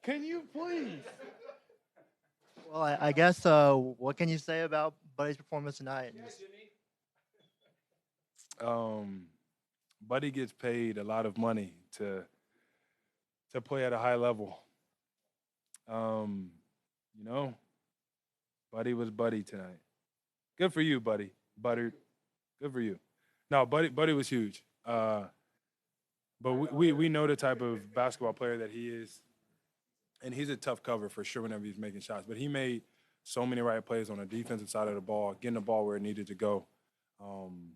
Can you please? Well, I guess what can you say about Buddy's performance tonight? Um, Buddy gets paid a lot of money to play at a high level. Um, you know, Buddy was Buddy tonight. Good for you, Buddy. Butter. Good for you. No, Buddy was huge. But we know the type of basketball player that he is, and he's a tough cover for sure whenever he's making shots. But he made so many right plays on the defensive side of the ball, getting the ball where it needed to go. Um,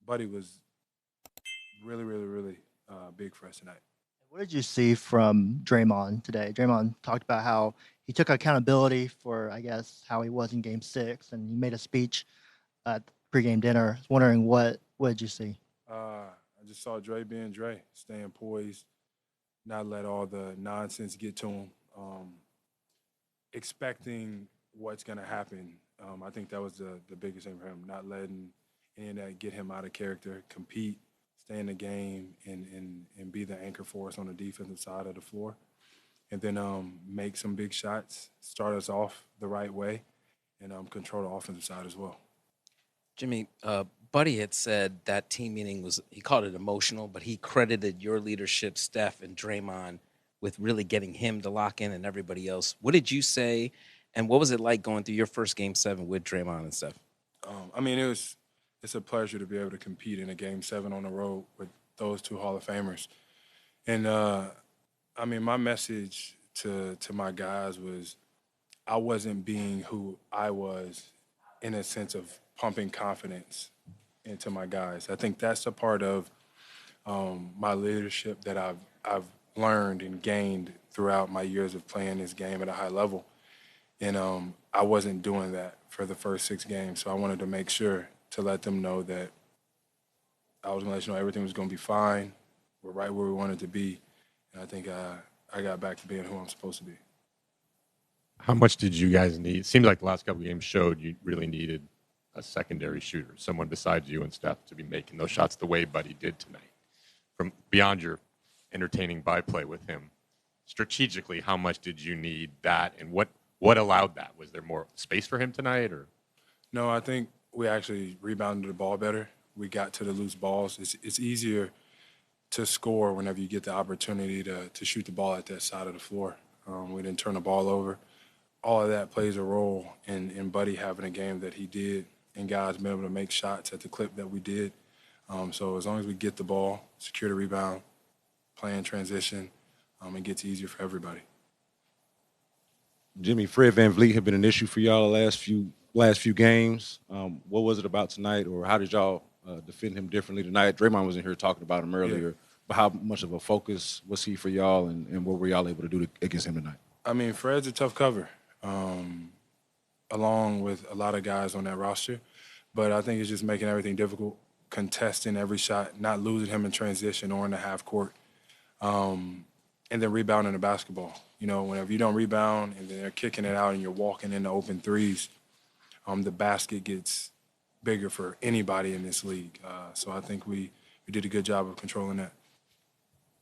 Buddy was really big for us tonight. What did you see from Draymond today? Draymond talked about how he took accountability for, I guess, how he was in Game 6, and he made a speech at the pregame dinner. I was wondering what did you see? I just saw Dre being Dre, staying poised, not let all the nonsense get to him, expecting what's going to happen. I think that was the biggest thing for him, not letting any of that get him out of character, compete, stay in the game, and be the anchor for us on the defensive side of the floor. And then make some big shots, start us off the right way, and control the offensive side as well. Jimmy, Buddy had said that team meeting was, he called it emotional, but he credited your leadership, Steph and Draymond, with really getting him to lock in and everybody else. What did you say, and what was it like going through your first Game 7 with Draymond and Steph? I mean, it's a pleasure to be able to compete in a Game 7 on the road with those two Hall of Famers. And, I mean, my message to my guys was I wasn't being who I was in a sense of pumping confidence into my guys. I think that's a part of my leadership that I've learned and gained throughout my years of playing this game at a high level. And I wasn't doing that for the first 6 games. So I wanted to make sure to let them know that I was going to let you know everything was going to be fine. We're right where we wanted to be. And I think I got back to being who I'm supposed to be. How much did you guys need? It seemed like the last couple of games showed you really needed a secondary shooter, someone besides you and Steph to be making those shots the way Buddy did tonight. From beyond your entertaining byplay with him, strategically, how much did you need that, and what allowed that? Was there more space for him tonight, or? No, I think we actually rebounded the ball better. We got to the loose balls. It's easier to score whenever you get the opportunity to shoot the ball at that side of the floor. We didn't turn the ball over. All of that plays a role in Buddy having a game that he did and guys being able to make shots at the clip that we did. So as long as we get the ball, secure the rebound, play in transition, it gets easier for everybody. Jimmy, Fred VanVleet had been an issue for y'all the last few games. What was it about tonight, or how did y'all defend him differently tonight? Draymond was in here talking about him earlier, Yeah. but how much of a focus was he for y'all, and what were y'all able to do against him tonight? I mean, Fred's a tough cover, along with a lot of guys on that roster. But I think it's just making everything difficult, contesting every shot, not losing him in transition or in the half court, and then rebounding the basketball. You know, whenever you don't rebound and then they're kicking it out and you're walking into open threes, the basket gets bigger for anybody in this league. So I think we did a good job of controlling that.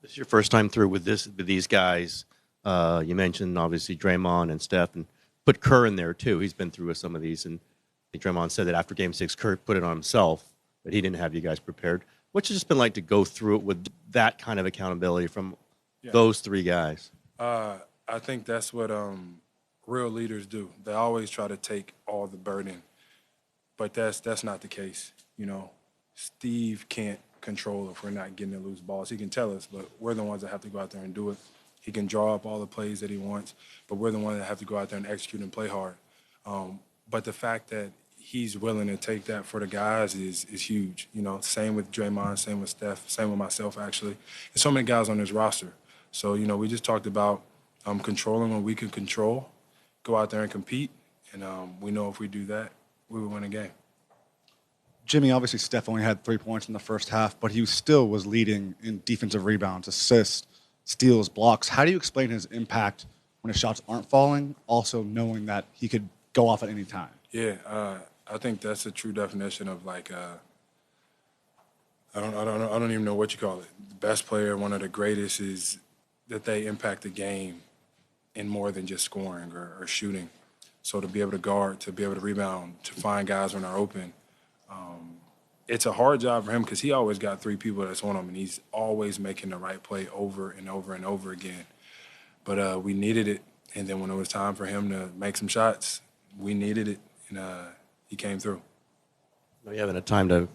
This is your first time through with these guys. You mentioned obviously Draymond and Steph, and put Kerr in there too. He's been through with some of these, and I think Draymond said that after Game 6, Kerr put it on himself that he didn't have you guys prepared. What's it just been like to go through it with that kind of accountability from those 3 guys? I think that's what real leaders do. They always try to take all the burden, but that's not the case. You know, Steve can't control if we're not getting the loose balls. He can tell us, but we're the ones that have to go out there and do it. He can draw up all the plays that he wants, but we're the ones that have to go out there and execute and play hard. But the fact that he's willing to take that for the guys is huge. You know, same with Draymond, same with Steph, same with myself, actually. And so many guys on this roster. So, you know, we just talked about controlling what we can control, go out there and compete, and we know if we do that, we will win a game. Jimmy, obviously Steph only had 3 points in the first half, but he still was leading in defensive rebounds, assists, steals, blocks. How do you explain his impact when his shots aren't falling, also knowing that he could go off at any time? Yeah, I think that's a true definition of like I don't even know what you call it. The best player, one of the greatest, is that they impact the game in more than just scoring or shooting. So to be able to guard, to be able to rebound, to find guys when they're open, it's a hard job for him because he always got three people that's on him, and he's always making the right play over and over and over again. But we needed it, and then when it was time for him to make some shots, we needed it, and he came through. You haven't had time to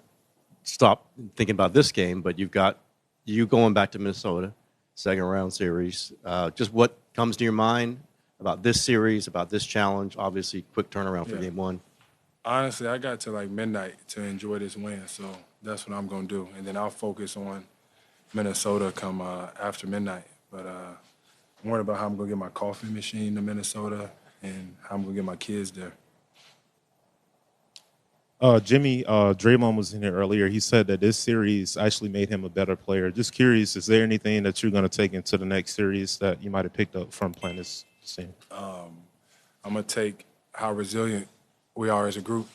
stop thinking about this game, but you've got you going back to Minnesota, second round series. Just what comes to your mind about this series, about this challenge? Obviously, quick turnaround for game one. Honestly, I got to like midnight to enjoy this win, so that's what I'm going to do. And then I'll focus on Minnesota come after midnight. But I'm worried about how I'm going to get my coffee machine to Minnesota and how I'm going to get my kids there. Jimmy, Draymond was in here earlier. He said that this series actually made him a better player. Just curious, is there anything that you're going to take into the next series that you might have picked up from playing this team? I'm going to take how resilient we are as a group,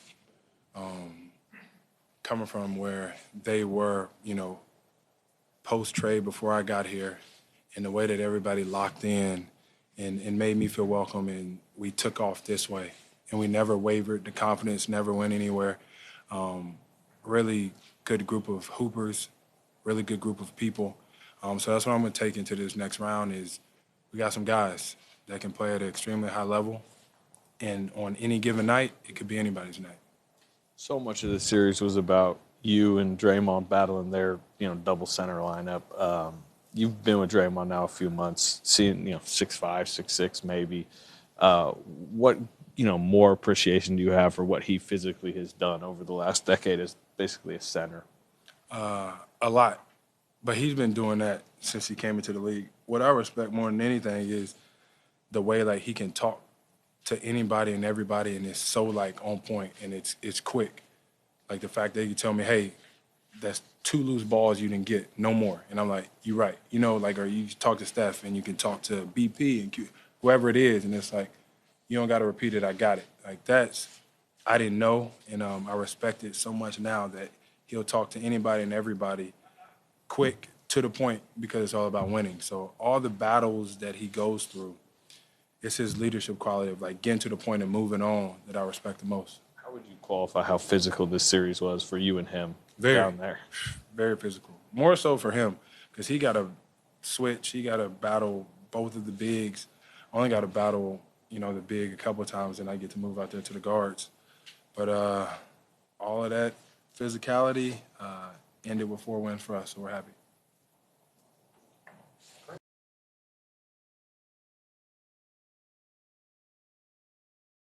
coming from where they were, post-trade before I got here, and the way that everybody locked in and made me feel welcome, and we took off this way. And we never wavered. The confidence never went anywhere. Really good group of hoopers, really good group of people. So that's what I'm going to take into this next round is we got some guys that can play at an extremely high level. And on any given night, it could be anybody's night. So much of the series was about you and Draymond battling their, double center lineup. You've been with Draymond now a few months, seeing, 6'5", 6'6", maybe. What more appreciation do you have for what he physically has done over the last decade as basically a center? A lot. But he's been doing that since he came into the league. What I respect more than anything is the way, he can talk to anybody and everybody, and it's so, on point, and it's quick. Like, the fact that he can tell me, hey, that's 2 loose balls you didn't get, no more. And I'm like, you're right. Or you talk to Steph, and you can talk to BP and whoever it is, and it's like, you don't got to repeat it, I got it. I didn't know, and I respect it so much now that he'll talk to anybody and everybody quick, to the point, because it's all about winning. So all the battles that he goes through, it's his leadership quality of, getting to the point and moving on that I respect the most. How would you qualify how physical this series was for you and him down there? Very physical. More so for him, because he got to switch. He got to battle both of the bigs. Only got to battle the big a couple of times, and I get to move out there to the guards. But all of that physicality ended with 4 wins for us, so we're happy.